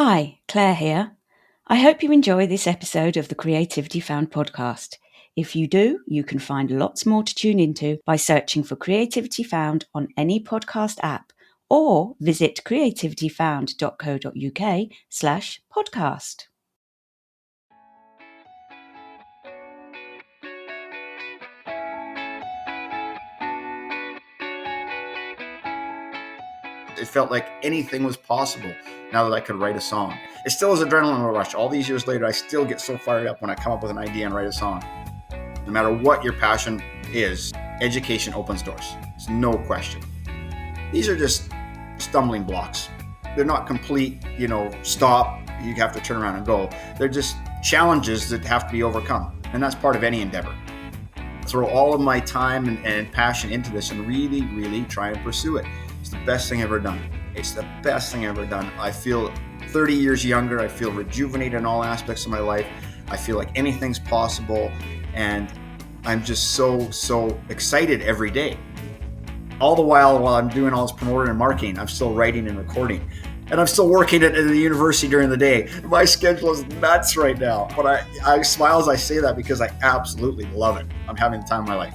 Hi, Claire here. I hope you enjoy this episode of the Creativity Found podcast. If you do, you can find lots more to tune into by searching for Creativity Found on any podcast app or visit creativityfound.co.uk/podcast. It felt like anything was possible now that I could write a song. It still is adrenaline rush. All these years later, I still get so fired up when I come up with an idea and write a song. No matter what your passion is, education opens doors. It's no question. These are just stumbling blocks. They're not complete, stop, you have to turn around and go. They're just challenges that have to be overcome. And that's part of any endeavor. Throw all of my time and passion into this and really, really try and pursue it. It's the best thing I've ever done. It's the best thing I've ever done. I feel 30 years younger. I feel rejuvenated in all aspects of my life. I feel like anything's possible. And I'm just so excited every day. All the while I'm doing all this promoting and marketing, I'm still writing and recording. And I'm still working at the university during the day. My schedule is nuts right now. But I smile as I say that because I absolutely love it. I'm having the time of my life.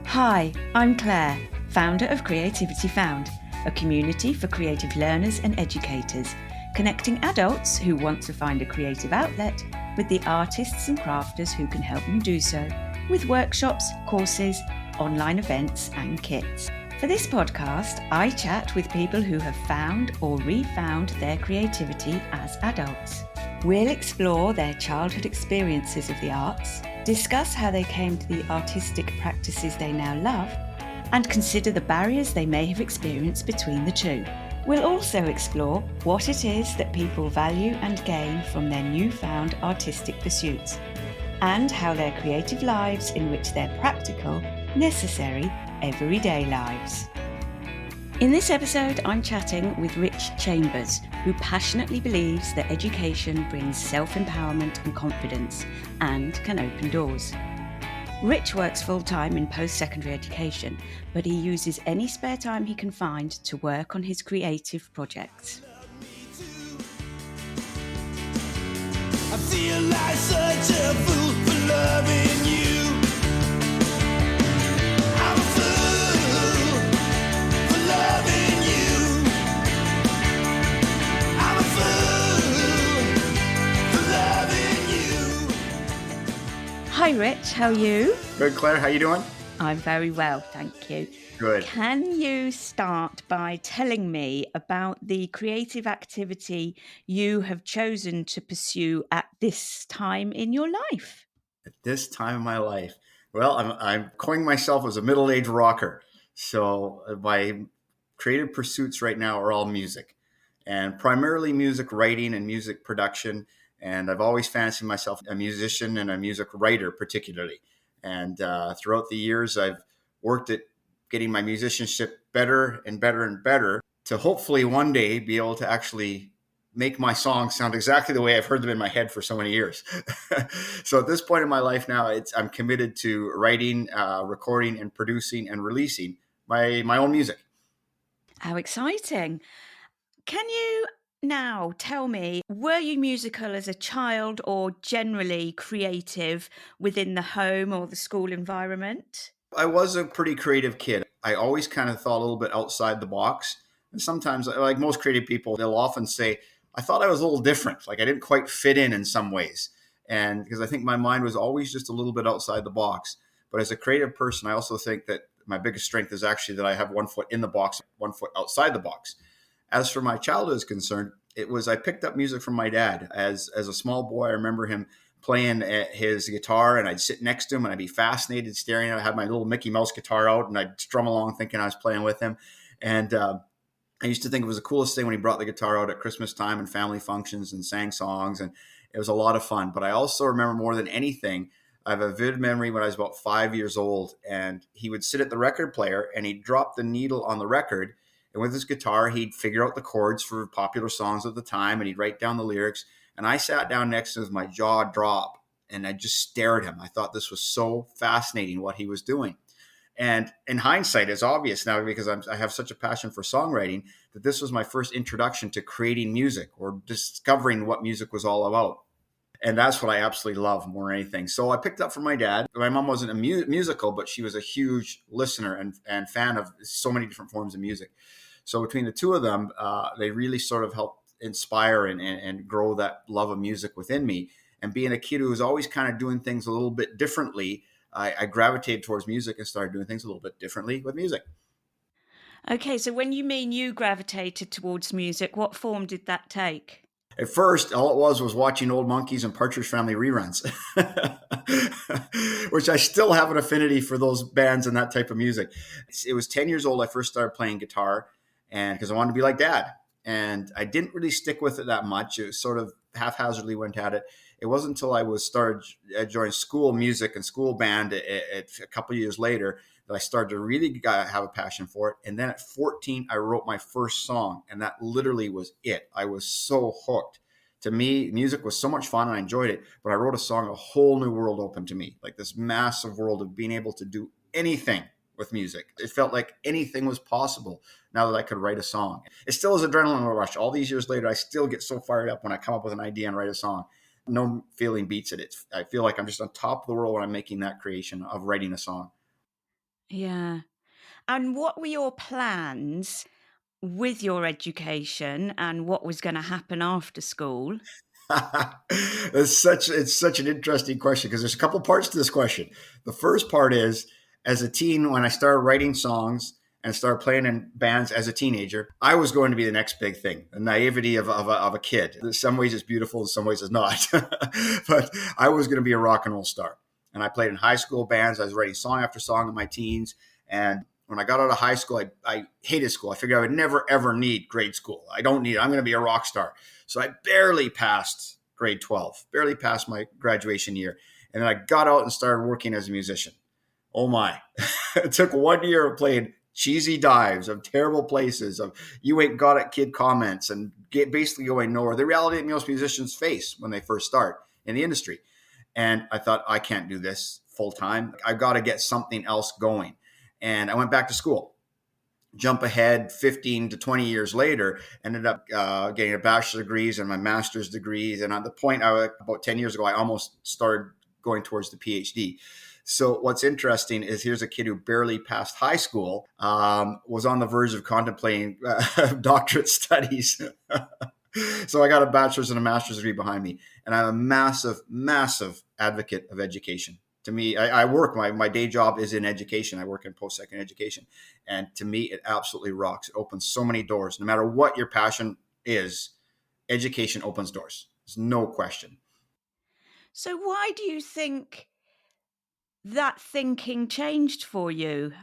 Hi, I'm Claire, founder of Creativity Found, a community for creative learners and educators, connecting adults who want to find a creative outlet with the artists and crafters who can help them do so, with workshops, courses, online events and kits. For this podcast, I chat with people who have found or refound their creativity as adults. We'll explore their childhood experiences of the arts, discuss how they came to the artistic practices they now love, and consider the barriers they may have experienced between the two. We'll also explore what it is that people value and gain from their newfound artistic pursuits, and how their creative lives enrich their practical, necessary, everyday lives. In this episode, I'm chatting with Rich Chambers, who passionately believes that education brings self-empowerment and confidence and can open doors. Rich works full-time in post-secondary education, but he uses any spare time he can find to work on his creative projects. I feel like such a fool for loving you. I'm a fool for loving you. I'm a fool for loving you. Hi Rich, how are you? Good, Claire. How you doing? I'm very well, thank you. Good. Can you start by telling me about the creative activity you have chosen to pursue at this time in your life? At this time of my life, well, I'm coining myself as a middle-aged rocker. So my creative pursuits right now are all music, and primarily music writing and music production. And I've always fancied myself a musician and a music writer, particularly. And throughout the years, I've worked at getting my musicianship better and better and better to hopefully one day be able to actually make my songs sound exactly the way I've heard them in my head for so many years. So at this point in my life now, I'm committed to writing, recording, and producing and releasing my own music. How exciting. Can you now tell me, were you musical as a child or generally creative within the home or the school environment? I was a pretty creative kid. I always kind of thought a little bit outside the box. And sometimes, like most creative people, they'll often say, I thought I was a little different. Like I didn't quite fit in some ways. And because I think my mind was always just a little bit outside the box. But as a creative person, I also think that my biggest strength is actually that I have one foot in the box, one foot outside the box. As for my childhood is concerned, I picked up music from my dad. As a small boy, I remember him playing his guitar, and I'd sit next to him and I'd be fascinated staring at it. I had my little Mickey Mouse guitar out and I'd strum along thinking I was playing with him. And I used to think it was the coolest thing when he brought the guitar out at Christmas time and family functions and sang songs. And it was a lot of fun. But I also remember more than anything, I have a vivid memory when I was about 5 years old, and he would sit at the record player and he'd drop the needle on the record. And with his guitar, he'd figure out the chords for popular songs at the time and he'd write down the lyrics. And I sat down next to him with my jaw drop and I just stared at him. I thought this was so fascinating what he was doing. And in hindsight, it's obvious now because I have such a passion for songwriting that this was my first introduction to creating music or discovering what music was all about. And that's what I absolutely love more than anything. So I picked up from my dad. My mom wasn't a musical, but she was a huge listener and fan of so many different forms of music. So between the two of them, they really sort of helped inspire and grow that love of music within me. And being a kid who was always kind of doing things a little bit differently, I gravitated towards music and started doing things a little bit differently with music. Okay, so when you mean you gravitated towards music, what form did that take? At first, all it was watching Old Monkeys and Partridge Family reruns, which I still have an affinity for those bands and that type of music. It was 10 years old I first started playing guitar, and because I wanted to be like Dad. And I didn't really stick with it that much. It was sort of haphazardly went at it. It wasn't until I joined school music and school band a couple of years later that I started to really have a passion for it. And then at 14, I wrote my first song, and that literally was it. I was so hooked. To me, music was so much fun and I enjoyed it, but I wrote a song, a whole new world opened to me, like this massive world of being able to do anything with music. It felt like anything was possible now that I could write a song. It still is adrenaline rush. All these years later, I still get so fired up when I come up with an idea and write a song. No feeling beats it. I feel like I'm just on top of the world when I'm making that creation of writing a song. Yeah. And what were your plans with your education and what was going to happen after school? It's such an interesting question because there's a couple parts to this question. The first part is, as a teen, when I started writing songs and started playing in bands as a teenager, I was going to be the next big thing. The naivety of a kid. In some ways it's beautiful, in some ways it's not. But I was going to be a rock and roll star. And I played in high school bands. I was writing song after song in my teens. And when I got out of high school, I hated school. I figured I would never, ever need grade school. I don't need it. I'm going to be a rock star. So I barely passed grade 12, barely passed my graduation year. And then I got out and started working as a musician. Oh my. It took 1 year of playing cheesy dives of terrible places, of you ain't got it kid comments, and basically going nowhere. The reality that most musicians face when they first start in the industry. And I thought, I can't do this full time. I've got to get something else going. And I went back to school. Jump ahead 15 to 20 years later, ended up getting a bachelor's degrees and my master's degrees. And at the point, about 10 years ago, I almost started going towards the PhD. So what's interesting is here's a kid who barely passed high school, was on the verge of contemplating doctorate studies. So I got a bachelor's and a master's degree behind me. And I'm a massive, massive advocate of education. To me, I work, my day job is in education. I work in post-secondary education. And to me, it absolutely rocks. It opens so many doors. No matter what your passion is, education opens doors. There's no question. So, why do you think that thinking changed for you?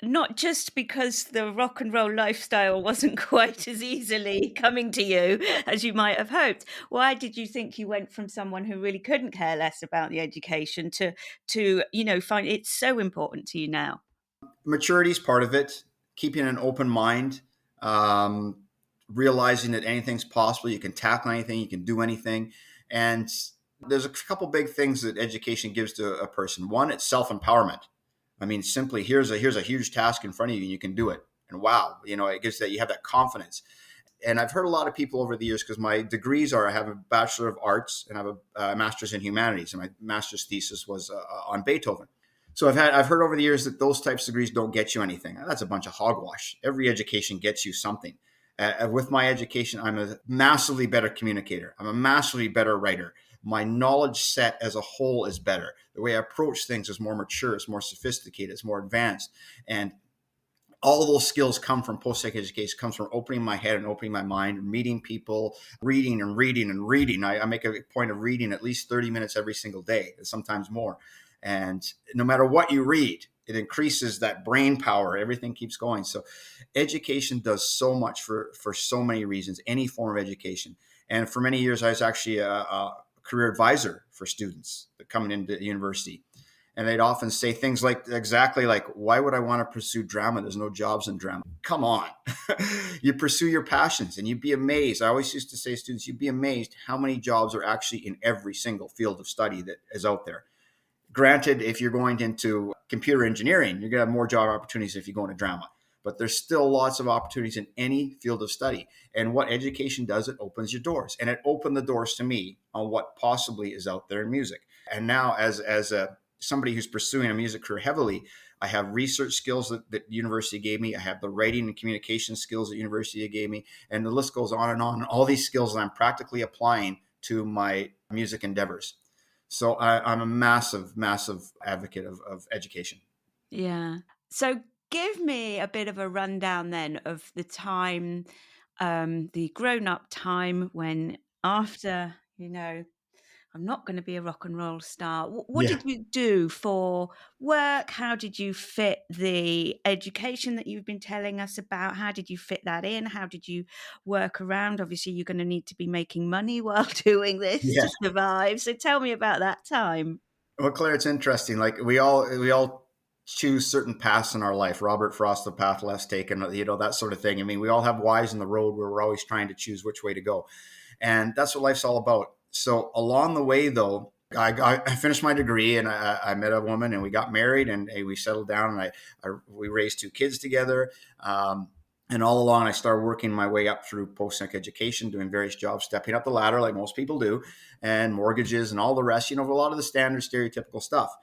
Not just because the rock and roll lifestyle wasn't quite as easily coming to you as you might have hoped. Why did you think you went from someone who really couldn't care less about the education to find it's so important to you now? Maturity is part of it. Keeping an open mind, um, realizing that anything's possible. You can tackle anything. You can do anything. And there's a couple big things that education gives to a person. One, it's self-empowerment. I mean, simply here's a huge task in front of you and you can do it. And wow, it gives that you have that confidence. And I've heard a lot of people over the years, because my degrees I have a Bachelor of Arts and I have a Master's in Humanities. And my master's thesis was on Beethoven. So I've heard over the years that those types of degrees don't get you anything. That's a bunch of hogwash. Every education gets you something. With my education, I'm a massively better communicator. I'm a massively better writer. My knowledge set as a whole is better. The way I approach things is more mature, it's more sophisticated, it's more advanced. And all of those skills come from post-secondary education, comes from opening my head and opening my mind, meeting people, reading and reading and reading. I make a point of reading at least 30 minutes every single day, sometimes more. And no matter what you read, it increases that brain power. Everything keeps going. So education does so much for so many reasons, any form of education. And for many years, I was actually a career advisor for students coming into university. And they'd often say things exactly like, why would I want to pursue drama? There's no jobs in drama. Come on. You pursue your passions and you'd be amazed. I always used to say to students, you'd be amazed how many jobs are actually in every single field of study that is out there. Granted, if you're going into computer engineering, you're going to have more job opportunities if you go into drama. But there's still lots of opportunities in any field of study. And what education does, it opens your doors. And it opened the doors to me on what possibly is out there in music. And now as somebody who's pursuing a music career heavily, I have research skills that university gave me. I have the writing and communication skills that university gave me. And the list goes on and on. And all these skills that I'm practically applying to my music endeavors. So I'm a massive, massive advocate of education. Yeah. So give me a bit of a rundown then of the time, the grown-up time when after, I'm not going to be a rock and roll star. What Yeah. did you do for work? How did you fit the education that you've been telling us about? How did you fit that in? How did you work around? Obviously, you're going to need to be making money while doing this Yeah. to survive. So tell me about that time. Well, Claire, it's interesting. Like we all choose certain paths in our life. Robert Frost, the path less taken, that sort of thing. I mean, we all have whys in the road where we're always trying to choose which way to go. And that's what life's all about. So along the way, though, I finished my degree and I met a woman and we got married and we settled down and we raised 2 kids together. And all along, I started working my way up through post-sec education, doing various jobs, stepping up the ladder like most people do, and mortgages and all the rest, a lot of the standard stereotypical stuff.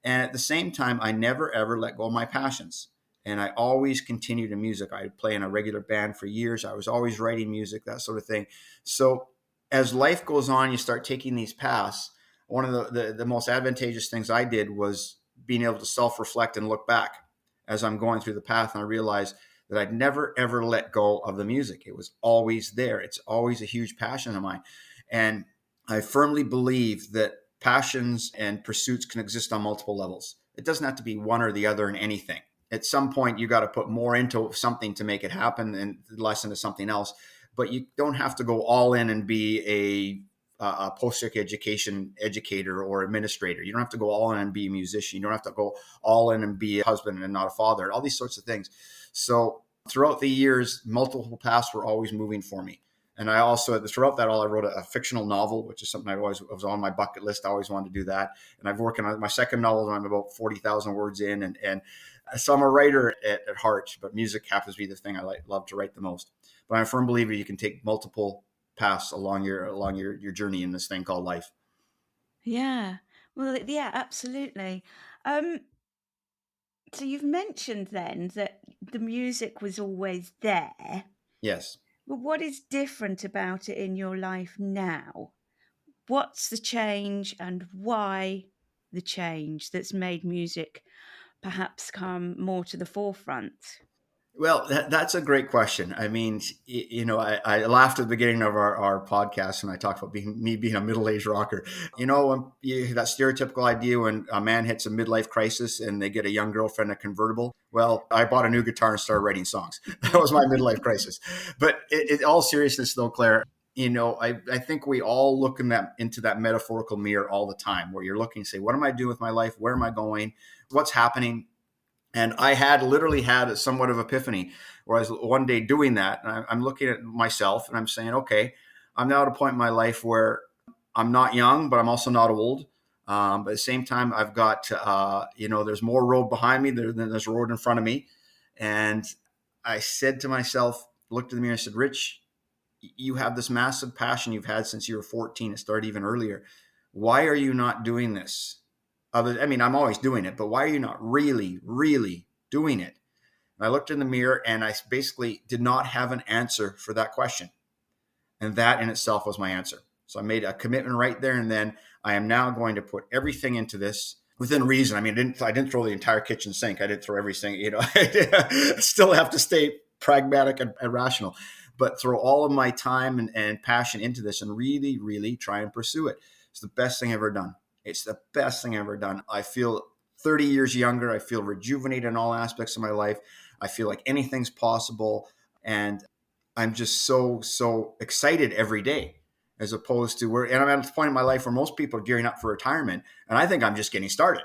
And at the same time, I never, ever let go of my passions. And I always continued in music. I play in a regular band for years. I was always writing music, that sort of thing. So as life goes on, you start taking these paths. One of the most advantageous things I did was being able to self-reflect and look back as I'm going through the path. And I realized that I'd never, ever let go of the music. It was always there. It's always a huge passion of mine. And I firmly believe that passions and pursuits can exist on multiple levels. It doesn't have to be one or the other in anything. At some point, you got to put more into something to make it happen and less into something else. But you don't have to go all in and be a post-sec education educator or administrator. You don't have to go all in and be a musician. You don't have to go all in and be a husband and not a father, all these sorts of things. So throughout the years, multiple paths were always moving for me. And I also, throughout that all, I wrote a fictional novel, which is something I always was on my bucket list. I always wanted to do that. And I've worked on my second novel, and I'm about 40,000 words in. And so I'm a writer at heart, but music happens to be the thing I love to write the most. But I'm a firm believer you can take multiple paths along your journey in this thing called life. Yeah. Well, yeah, absolutely. So you've mentioned then that the music was always there. Yes. But what is different about it in your life now? What's the change and why the change that's made music perhaps come more to the forefront? Well, that's a great question. I mean, I laughed at the beginning of our podcast and I talked about me being a middle-aged rocker. When that stereotypical idea when a man hits a midlife crisis and they get a young girlfriend, a convertible. Well, I bought a new guitar and started writing songs. That was my midlife crisis. But in all seriousness, though, Claire, I think we all look into that metaphorical mirror all the time where you're looking and say, what am I doing with my life? Where am I going? What's happening? And I had literally had a somewhat of epiphany where I was one day doing that. And I'm looking at myself and I'm saying, okay, I'm now at a point in my life where I'm not young, but I'm also not old. But at the same time, I've got, there's more road behind me than there's road in front of me. And I said to myself, looked in the mirror and said, Rich, you have this massive passion you've had since you were 14. It started even earlier. Why are you not doing this? I'm always doing it, but why are you not really, really doing it? And I looked in the mirror and I basically did not have an answer for that question. And that in itself was my answer. So I made a commitment right there and then. I am now going to put everything into this within reason. I mean, I didn't throw the entire kitchen sink. I didn't throw everything, I still have to stay pragmatic and rational, but throw all of my time and passion into this and really, really try and pursue it. It's the best thing I've ever done. It's the best thing I've ever done. I feel 30 years younger. I feel rejuvenated in all aspects of my life. I feel like anything's possible. And I'm just so excited every day as opposed to and I'm at a point in my life where most people are gearing up for retirement. And I think I'm just getting started.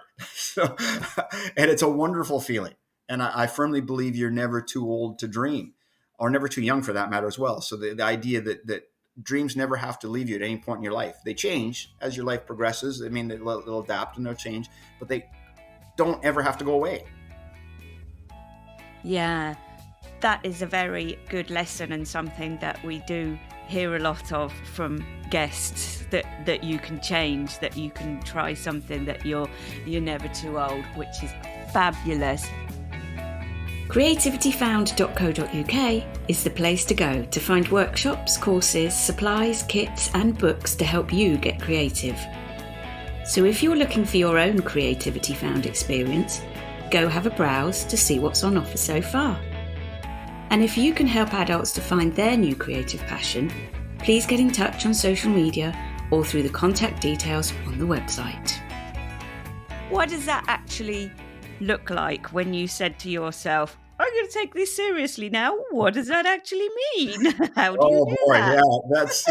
And it's a wonderful feeling. And I firmly believe you're never too old to dream or never too young for that matter as well. So the idea that dreams never have to leave you at any point in your life. They change as your life progresses. I mean, they'll adapt and they'll change, but they don't ever have to go away. Yeah, that is a very good lesson, and something that we do hear a lot of from guests, that you can change, that you can try something, that you're never too old, which is fabulous. Creativityfound.co.uk is the place to go to find workshops, courses, supplies, kits and books to help you get creative. So if you're looking for your own Creativity Found experience, go have a browse to see what's on offer so far. And if you can help adults to find their new creative passion, please get in touch on social media or through the contact details on the website. What does that actually look like when you said to yourself, I'm going to take this seriously now? What does that actually mean? How do you do that? Yeah, that's,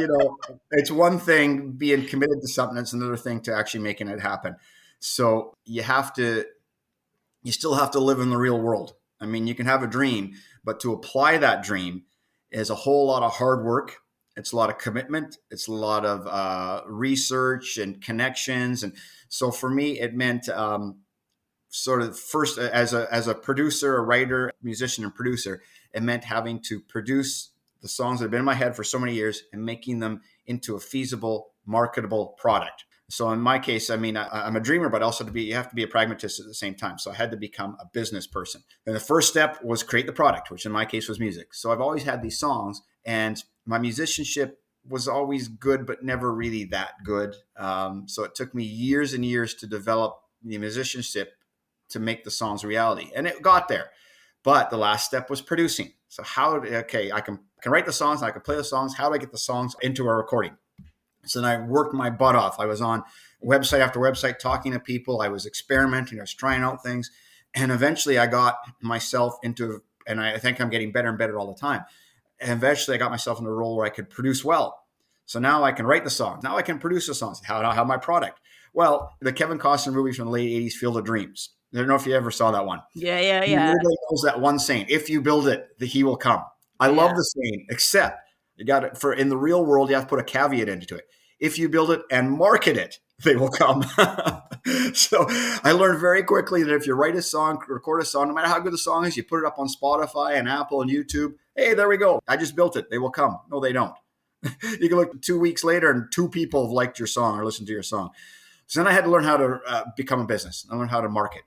it's one thing being committed to something. It's another thing to actually making it happen. So you still have to live in the real world. I mean, you can have a dream, but to apply that dream is a whole lot of hard work. It's a lot of commitment. It's a lot of research and connections. And so for me, it meant sort of first as a producer, a writer, musician, and producer, it meant having to produce the songs that have been in my head for so many years and making them into a feasible, marketable product. So in my case, I mean, I'm a dreamer, but also you have to be a pragmatist at the same time. So I had to become a business person. And the first step was create the product, which in my case was music. So I've always had these songs, and my musicianship was always good, but never really that good. So it took me years and years to develop the musicianship to make the songs reality. And it got there. But the last step was producing. So I can write the songs and I can play the songs. How do I get the songs into a recording? So then I worked my butt off. I was on website after website talking to people. I was experimenting. I was trying out things. And eventually I got myself into, and I think I'm getting better and better all the time. And eventually I got myself in a role where I could produce well. So now I can write the songs. Now I can produce the songs. How do I have my product? Well, the Kevin Costner movie from the late 80s, Field of Dreams. I don't know if you ever saw that one. Yeah. Everybody knows that one saying, if you build it, he will come. I love the saying, except you got it in the real world, you have to put a caveat into it. If you build it and market it, they will come. So I learned very quickly that if you write a song, record a song, no matter how good the song is, you put it up on Spotify and Apple and YouTube. Hey, there we go. I just built it. They will come. No, they don't. You can look 2 weeks later and 2 people have liked your song or listened to your song. So then I had to learn how to become a business. I learned how to market.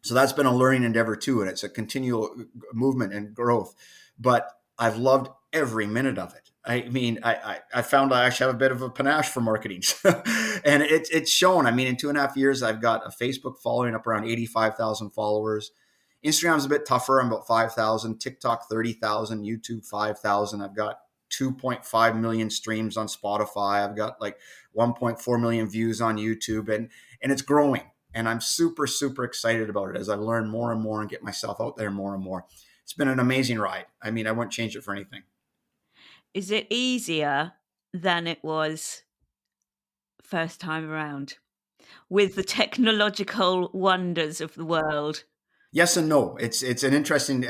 So that's been a learning endeavor too. And it's a continual movement and growth. But I've loved every minute of it. I mean, I found I actually have a bit of a panache for marketing. And it's shown. I mean, in 2.5 years, I've got a Facebook following up around 85,000 followers. Instagram's a bit tougher. I'm about 5,000. TikTok, 30,000. YouTube, 5,000. I've got 2.5 million streams on Spotify. I've got like 1.4 million views on YouTube, and it's growing. And I'm super, super excited about it as I learn more and more and get myself out there more and more. It's been an amazing ride. I mean, I wouldn't change it for anything. Is it easier than it was first time around with the technological wonders of the world? Yes and no. It's an interesting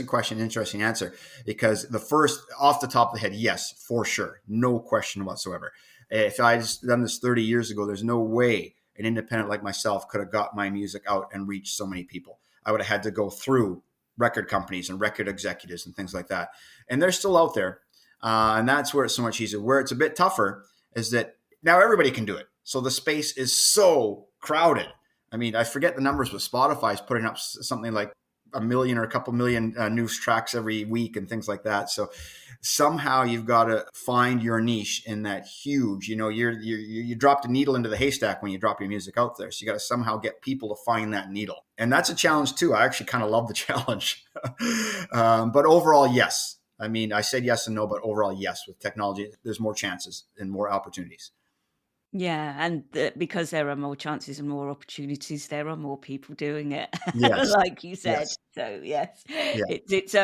question, interesting answer, because the first off the top of the head, yes, for sure, no question whatsoever. If I had done this 30 years ago, there's no way an independent like myself could have got my music out and reached so many people. I would have had to go through record companies and record executives and things like that, and they're still out there, and that's where it's so much easier. Where it's a bit tougher is that now everybody can do it, so the space is so crowded. I mean, I forget the numbers, but Spotify is putting up something like 1 million or a couple million new tracks every week and things like that. So somehow you've got to find your niche in that huge, you dropped a needle into the haystack when you drop your music out there. So you got to somehow get people to find that needle. And that's a challenge too. I actually kind of love the challenge. But overall, yes. I mean, I said yes and no, but overall, yes. With technology, there's more chances and more opportunities. Yeah, and because there are more chances and more opportunities, there are more people doing it, Yes. like you said. Yes. So yes, Yeah. it's its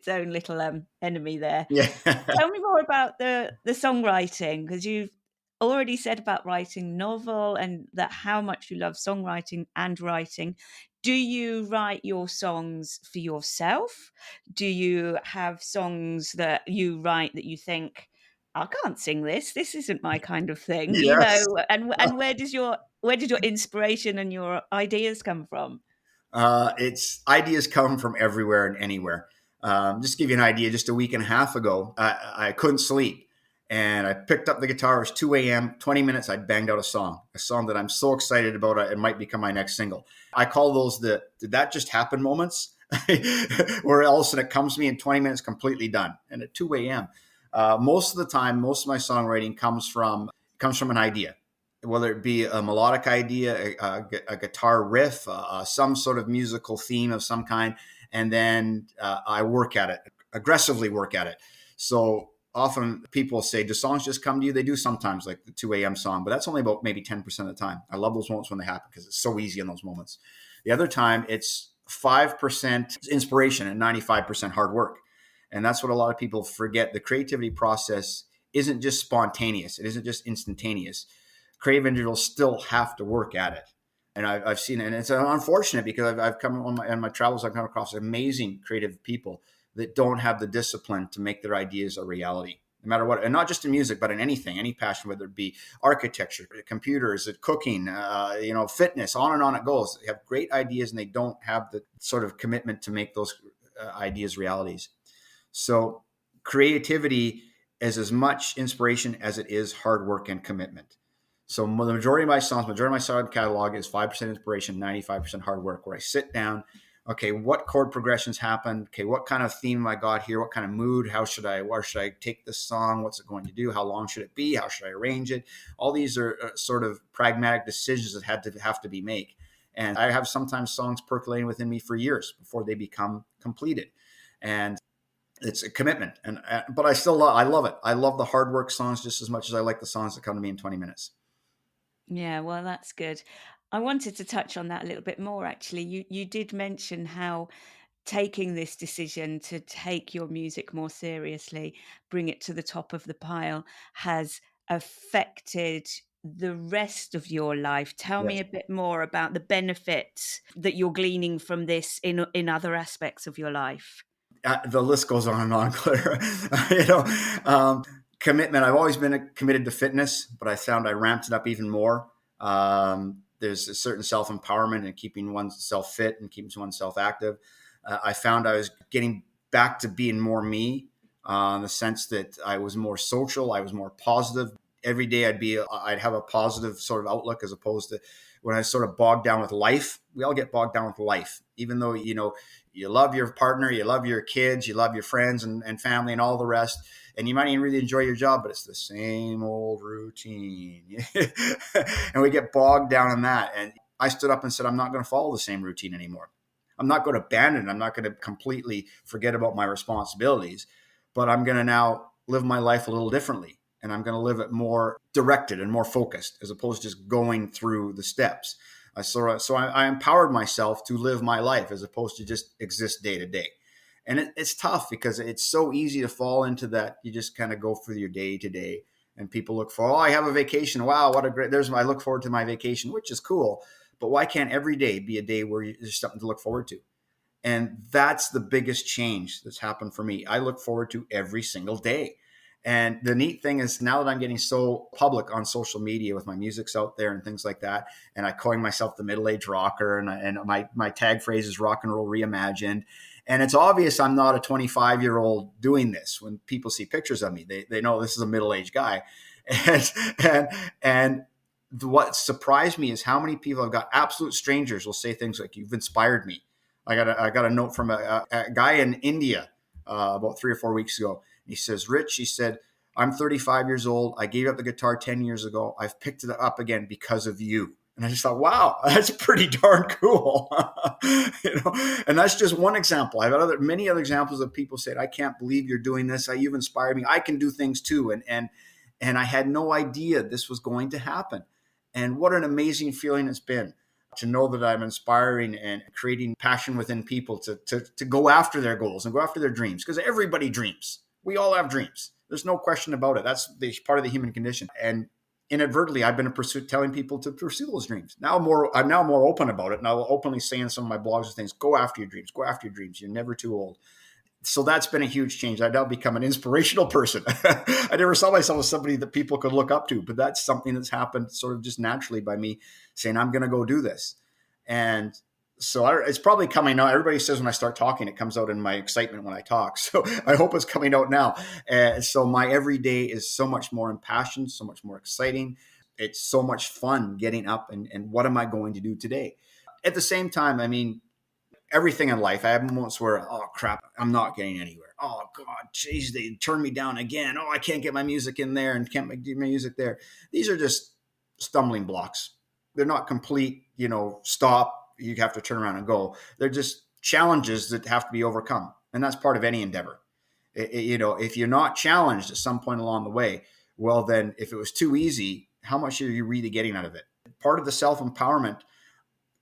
own little enemy there. Yeah. Tell me more about the songwriting, because you've already said about writing novel and that how much you love songwriting and writing. Do you write your songs for yourself? Do you have songs that you write that you think, I can't sing this. This isn't my kind of thing, you know. Yes. And where did your inspiration and your ideas come from? It's ideas come from everywhere and anywhere. Just to give you an idea, just a week and a half ago, I couldn't sleep. And I picked up the guitar. It was 2 a.m., 20 minutes. I banged out a song that I'm so excited about. It might become my next single. I call those the did that just happen moments, where all of a sudden it comes to me in 20 minutes, completely done. And at 2 a.m., most of the time, most of my songwriting comes from an idea, whether it be a melodic idea, a guitar riff, some sort of musical theme of some kind, and then I work at it, aggressively work at it. So often people say, do songs just come to you? They do sometimes, like the 2 a.m. song, but that's only about maybe 10% of the time. I love those moments when they happen because it's so easy in those moments. The other time, it's 5% inspiration and 95% hard work. And that's what a lot of people forget. The creativity process isn't just spontaneous. It isn't just instantaneous. Creative individuals still have to work at it. And I've seen it. And it's unfortunate because I've come on my travels, I've come across amazing creative people that don't have the discipline to make their ideas a reality, no matter what. And not just in music, but in anything, any passion, whether it be architecture, computers, cooking, fitness, on and on it goes. They have great ideas and they don't have the sort of commitment to make those ideas realities. So creativity is as much inspiration as it is hard work and commitment. So the majority of my song catalog is 5% inspiration, 95% hard work, where I sit down, okay, what chord progressions happened? Okay, what kind of theme I got here? What kind of mood? Where should I take this song? What's it going to do? How long should it be? How should I arrange it? All these are sort of pragmatic decisions that have to be made. And I have sometimes songs percolating within me for years before they become completed. And it's a commitment. But I love it. I love the hard work songs just as much as I like the songs that come to me in 20 minutes. Yeah, well, that's good. I wanted to touch on that a little bit more, actually. You did mention how taking this decision to take your music more seriously, bring it to the top of the pile, has affected the rest of your life. Tell me Yes. a bit more about the benefits that you're gleaning from this in other aspects of your life. The list goes on and on, Claire. you know, um, Commitment. I've always been committed to fitness, but I found I ramped it up even more. There's a certain self-empowerment in keeping oneself fit and keeping oneself active. I found I was getting back to being more me, in the sense that I was more social. I was more positive. Every day I'd have a positive sort of outlook, as opposed to when I sort of bogged down with life. We all get bogged down with life, even though, you love your partner, you love your kids, you love your friends and family and all the rest. And you might even really enjoy your job, but it's the same old routine. And we get bogged down in that. And I stood up and said, I'm not going to follow the same routine anymore. I'm not going to abandon it. I'm not going to completely forget about my responsibilities, but I'm going to now live my life a little differently. And I'm going to live it more directed and more focused, as opposed to just going through the steps. I empowered myself to live my life as opposed to just exist day to day. And it's tough because it's so easy to fall into that. You just kind of go through your day to day, and people look for, I have a vacation. Wow, I look forward to my vacation, which is cool. But why can't every day be a day where there's something to look forward to? And that's the biggest change that's happened for me. I look forward to every single day. And the neat thing is, now that I'm getting so public on social media with my music's out there and things like that, and I coin myself the middle-aged rocker, and my tag phrase is rock and roll reimagined. And it's obvious I'm not a 25-year-old doing this. When people see pictures of me, they know this is a middle-aged guy. And what surprised me is how many people I've got. Absolute strangers will say things like, "You've inspired me." I got a note from a guy in India about 3 or 4 weeks ago. He says, "Rich," he said, "I'm 35 years old. I gave up the guitar 10 years ago. I've picked it up again because of you." And I just thought, wow, that's pretty darn cool. And that's just one example. I've had many other examples of people said, "I can't believe you're doing this. You've inspired me. I can do things too." And I had no idea this was going to happen. And what an amazing feeling it's been to know that I'm inspiring and creating passion within people to go after their goals and go after their dreams. Because everybody dreams. We all have dreams. There's no question about it. That's part of the human condition. And inadvertently, I've been telling people to pursue those dreams. I'm now more open about it. And I'll openly say in some of my blogs and things, go after your dreams. Go after your dreams. You're never too old. So that's been a huge change. I've now become an inspirational person. I never saw myself as somebody that people could look up to, but that's something that's happened sort of just naturally by me saying, I'm going to go do this. And so it's probably coming out. Everybody says when I start talking, it comes out in my excitement when I talk. So I hope it's coming out now. So my everyday is so much more impassioned, so much more exciting. It's so much fun getting up and what am I going to do today? At the same time, I mean, everything in life, I have moments where, oh crap, I'm not getting anywhere. Oh God, geez, they turned me down again. Oh, I can't get my music in there and can't do my music there. These are just stumbling blocks. They're not complete, stop. You have to turn around and go. They're just challenges that have to be overcome. And that's part of any endeavor. If you're not challenged at some point along the way, well, then if it was too easy, how much are you really getting out of it? Part of the self-empowerment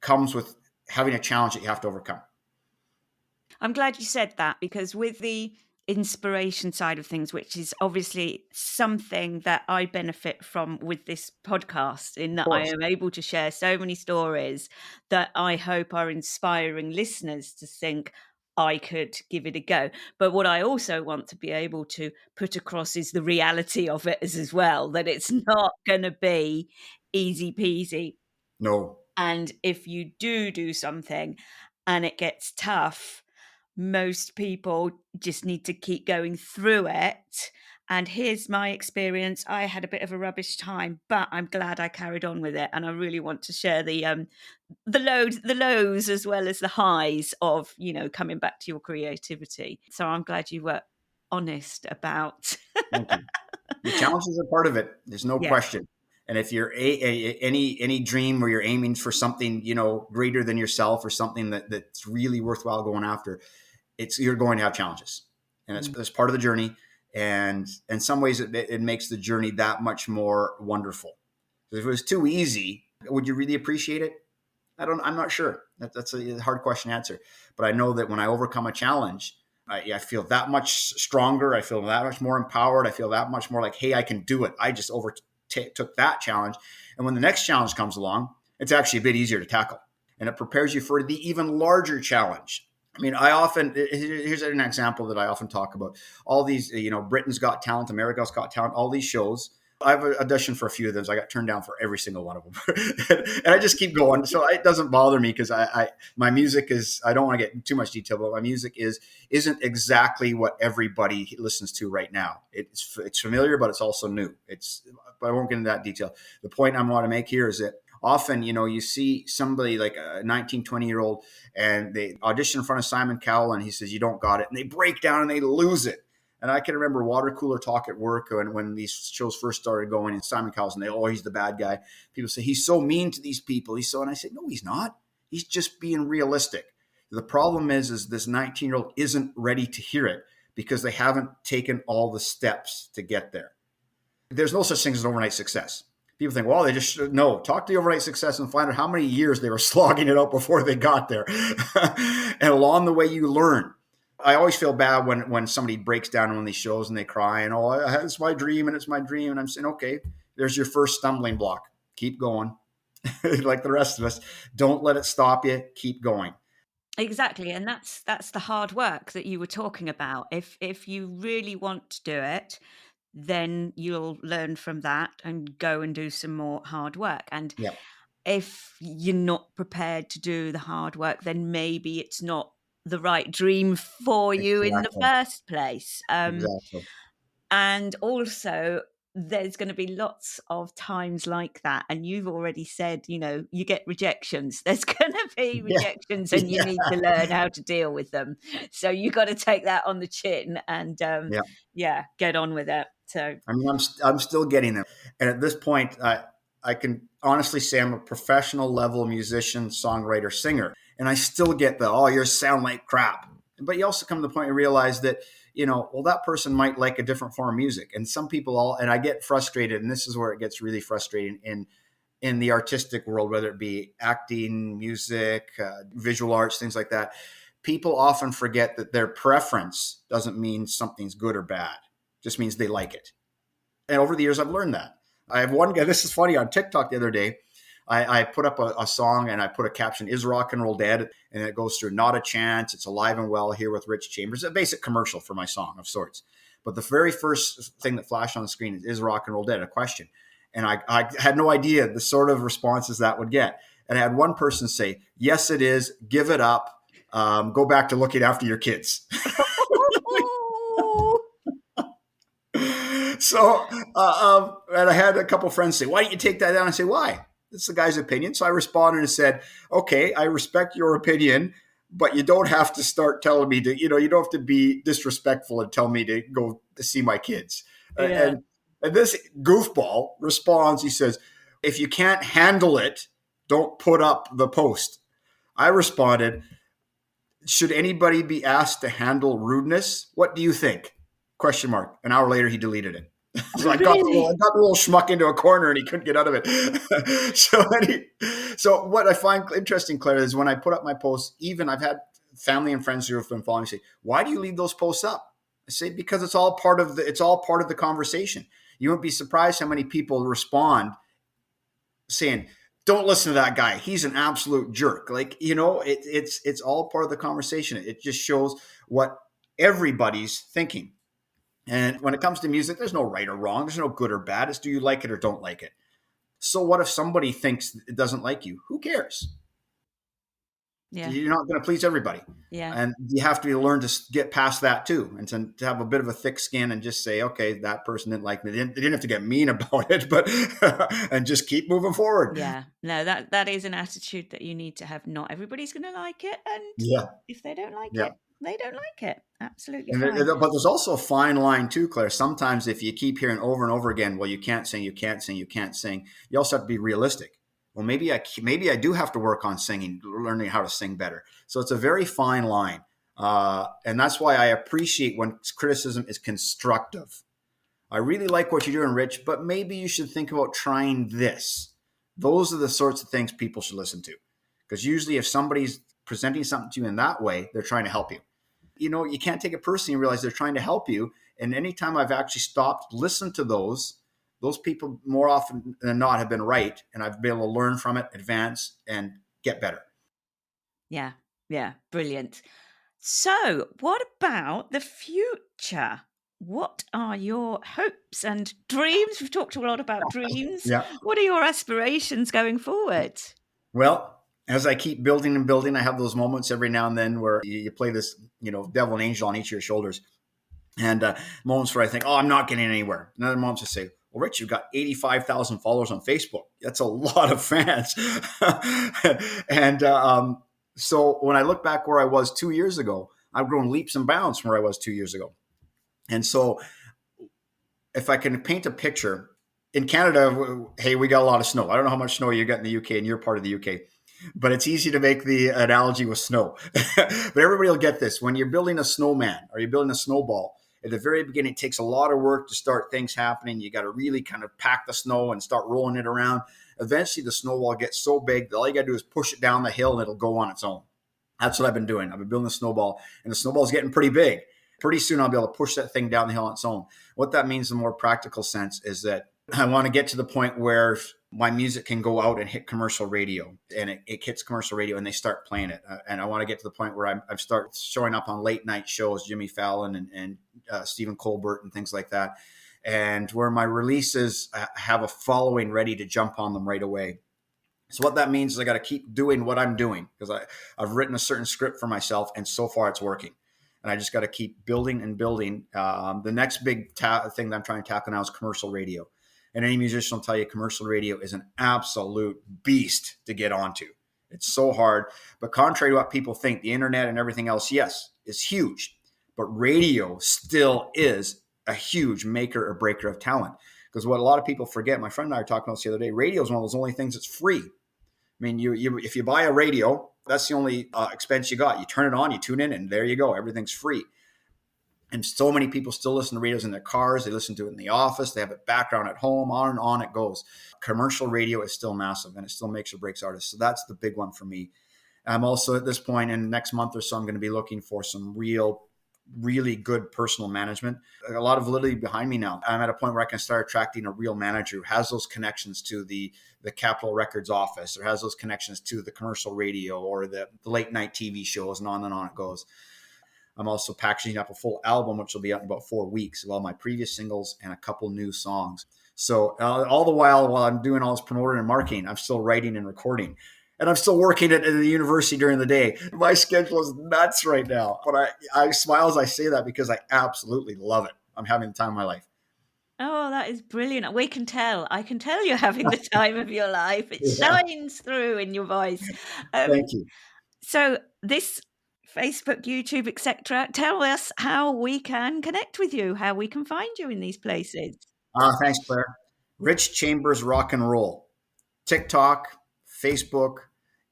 comes with having a challenge that you have to overcome. I'm glad you said that, because with the inspiration side of things, which is obviously something that I benefit from with this podcast, in that I am able to share so many stories that I hope are inspiring listeners to think, I could give it a go. But what I also want to be able to put across is the reality of it as well, that it's not going to be easy peasy. No. And if you do something and it gets tough, most people just need to keep going through it. And here's my experience. I had a bit of a rubbish time, but I'm glad I carried on with it. And I really want to share the lows as well as the highs of, coming back to your creativity. So I'm glad you were honest about. Thank you. The challenges are part of it. There's no Yeah. question. And if you're any dream where you're aiming for something, greater than yourself or something that's really worthwhile going after, you're going to have challenges, and it's part of the journey. And in some ways, it makes the journey that much more wonderful. If it was too easy, would you really appreciate it? I'm not sure. That's a hard question to answer. But I know that when I overcome a challenge, I feel that much stronger. I feel that much more empowered. I feel that much more like, hey, I can do it. I just took that challenge. And when the next challenge comes along, it's actually a bit easier to tackle. And it prepares you for the even larger challenge. I mean, here's an example that I often talk about. All these, Britain's Got Talent, America's Got Talent, all these shows. I've auditioned for a few of those. I got turned down for every single one of them. And I just keep going. So it doesn't bother me because my music is, I don't want to get into too much detail, but my music isn't exactly what everybody listens to right now. It's familiar, but it's also new. But I won't get into that detail. The point I want to make here is that often, you see somebody like a 19, 20-year-old and they audition in front of Simon Cowell and he says, you don't got it. And they break down and they lose it. And I can remember water cooler talk at work when these shows first started going, and Simon Cowell's, and he's the bad guy. People say, he's so mean to these people. And I said, no, he's not. He's just being realistic. The problem is this 19-year-old isn't ready to hear it because they haven't taken all the steps to get there. There's no such thing as an overnight success. People think, well, they just should. No, talk to the overnight success and find out how many years they were slogging it out before they got there. And along the way, you learn. I always feel bad when somebody breaks down on one of these shows and they cry and, it's my dream and it's my dream. And I'm saying, okay, there's your first stumbling block. Keep going. Like the rest of us, don't let it stop you. Keep going. Exactly. And that's the hard work that you were talking about. If you really want to do it, then you'll learn from that and go and do some more hard work. And Yeah. if you're not prepared to do the hard work, then maybe it's not the right dream for you in the first place. Exactly. And also, there's going to be lots of times like that. And you've already said, you get rejections. There's going to be rejections and you need to learn how to deal with them. So you got to take that on the chin and, get on with it. So, I mean, I'm still getting them. And at this point, I can honestly say I'm a professional level musician, songwriter, singer. And I still get you sound like crap. But you also come to the point and realize that, that person might like a different form of music. And some people and I get frustrated, and this is where it gets really frustrating in the artistic world, whether it be acting, music, visual arts, things like that. People often forget that their preference doesn't mean something's good or bad. It just means they like it. And over the years, I've learned that. I have one guy, this is funny, on TikTok the other day, I put up a song and I put a caption, "Is rock and roll dead?" And it goes through, "Not a chance. It's alive and well here with Rich Chambers." A basic commercial for my song of sorts. But the very first thing that flashed on the screen is rock and roll dead? A question. And I had no idea the sort of responses that would get. And I had one person say, "Yes, it is. Give it up. Go back to looking after your kids." So, and I had a couple of friends say, "Why don't you take that down?" I say, "Why? It's the guy's opinion." So I responded and said, "Okay, I respect your opinion, but you don't have to start telling me to, you don't have to be disrespectful and tell me to go to see my kids." Yeah. And this goofball responds, he says, "If you can't handle it, don't put up the post." I responded, "Should anybody be asked to handle rudeness? What do you think?" Question mark. An hour later, he deleted it. So I got the little schmuck into a corner and he couldn't get out of it. So what I find interesting, Claire, is when I put up my posts, even I've had family and friends who have been following me say, "Why do you leave those posts up?" I say, "Because it's all part of the conversation." You won't be surprised how many people respond saying, "Don't listen to that guy. He's an absolute jerk." Like, it's all part of the conversation. It just shows what everybody's thinking. And when it comes to music, there's no right or wrong. There's no good or bad. It's do you like it or don't like it. So what if somebody thinks it doesn't like you? Who cares? Yeah. You're not going to please everybody. Yeah. And you have to learn to get past that too, and to have a bit of a thick skin and just say, "Okay, that person didn't like me." They didn't have to get mean about it, but and just keep moving forward. Yeah. No, that is an attitude that you need to have. Not everybody's going to like it. And Yeah. if they don't like Yeah. it, they don't like it. Absolutely And fine. but there's also a fine line too, Claire. Sometimes if you keep hearing over and over again, "Well, you can't sing, you can't sing, you can't sing," you also have to be realistic. Well, maybe I do have to work on singing, learning how to sing better. So it's a very fine line. And that's why I appreciate when criticism is constructive. "I really like what you're doing, Rich, but maybe you should think about trying this." Those are the sorts of things people should listen to. Because usually if somebody's presenting something to you in that way, they're trying to help you. You can't take it personally and realize they're trying to help you. And anytime I've actually stopped, listened to those people more often than not have been right. And I've been able to learn from it, advance, and get better. Yeah. Yeah. Brilliant. So, what about the future? What are your hopes and dreams? We've talked a lot about dreams. Yeah. What are your aspirations going forward? Well, as I keep building and building, I have those moments every now and then where you play this, devil and angel on each of your shoulders. And moments where I think, "Oh, I'm not getting anywhere." And other moments I say, "Well, Rich, you've got 85,000 followers on Facebook. That's a lot of fans." And so when I look back where I was 2 years ago, I've grown leaps and bounds from where I was 2 years ago. And so if I can paint a picture, in Canada, hey, we got a lot of snow. I don't know how much snow you got in the UK, and you're part of the UK, but it's easy to make the analogy with snow. But everybody will get this. When you're building a snowman or you're building a snowball, at the very beginning, it takes a lot of work to start things happening. You got to really kind of pack the snow and start rolling it around. Eventually, the snowball gets so big that all you got to do is push it down the hill and it'll go on its own. That's what I've been doing. I've been building a snowball, and the snowball is getting pretty big. Pretty soon, I'll be able to push that thing down the hill on its own. What that means in a more practical sense is that I want to get to the point where my music can go out and hit commercial radio, and it hits commercial radio and they start playing it. And I want to get to the point where I've started showing up on late night shows, Jimmy Fallon and Stephen Colbert and things like that. And where my releases have a following ready to jump on them right away. So what that means is I got to keep doing what I'm doing, because I've written a certain script for myself, and so far it's working. And I just got to keep building and building. The next big thing that I'm trying to tackle now is commercial radio. And any musician will tell you commercial radio is an absolute beast to get onto. It's so hard. But contrary to what people think, the internet and everything else, yes, is huge. But radio still is a huge maker or breaker of talent. Because what a lot of people forget, my friend and I were talking about this the other day, radio is one of those only things that's free. I mean, if you buy a radio, that's the only expense you got. You turn it on, you tune in, and there you go. Everything's free. And so many people still listen to radios in their cars. They listen to it in the office. They have it background at home. On and on it goes. Commercial radio is still massive, and it still makes or breaks artists. So that's the big one for me. I'm also at this point in the next month or so, I'm going to be looking for some real really good personal management, a lot of validity behind me now. I'm at a point where I can start attracting a real manager who has those connections to the Capitol Records office, or has those connections to the commercial radio or the late night TV shows, and on it goes. I'm also packaging up a full album, which will be out in about 4 weeks, of all my previous singles and a couple new songs. So all the while I'm doing all this promoting and marketing, I'm still writing and recording. And I'm still working at the university during the day. My schedule is nuts right now. But I smile as I say that because I absolutely love it. I'm having the time of my life. Oh, that is brilliant. We can tell. I can tell you're having the time of your life. It Yeah. shines through in your voice. Thank you. So this Facebook, YouTube, etc. Tell us how we can connect with you, how we can find you in these places. Thanks, Claire. Rich Chambers Rock and Roll. TikTok, Facebook,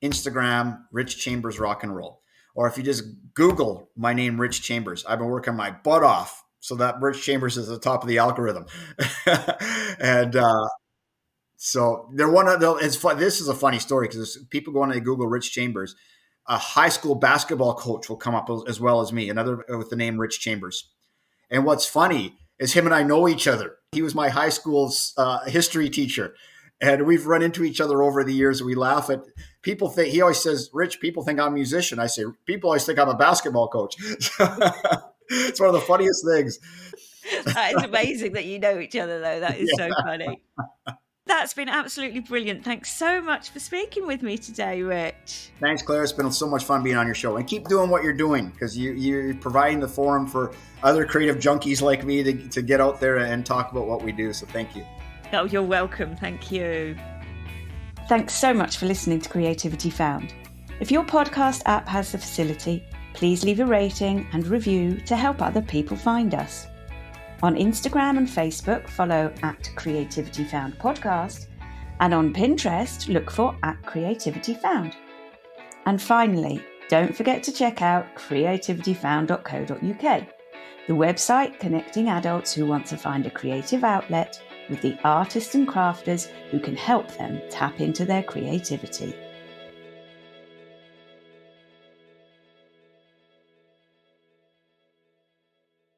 Instagram, Rich Chambers Rock and Roll. Or if you just Google my name, Rich Chambers, I've been working my butt off so that Rich Chambers is at the top of the algorithm. And so it's fun. This is a funny story because people go on and Google Rich Chambers. A high school basketball coach will come up as well as me, another with the name Rich Chambers. And what's funny is him and I know each other. He was my high school's history teacher. And we've run into each other over the years. We laugh at people he always says, Rich, people think I'm a musician. I say, people always think I'm a basketball coach. It's one of the funniest things. That is amazing that you know each other, though. That is so funny. That's been absolutely brilliant. Thanks so much for speaking with me today, Rich. Thanks, Claire. It's been so much fun being on your show. And keep doing what you're doing, because you're providing the forum for other creative junkies like me to get out there and talk about what we do. So thank you. Oh, you're welcome. Thank you. Thanks so much for listening to Creativity Found. If your podcast app has the facility, please leave a rating and review to help other people find us. On Instagram and Facebook, follow @CreativityFound Podcast, and on Pinterest, look for @CreativityFound. And finally, don't forget to check out creativityfound.co.uk, the website connecting adults who want to find a creative outlet with the artists and crafters who can help them tap into their creativity.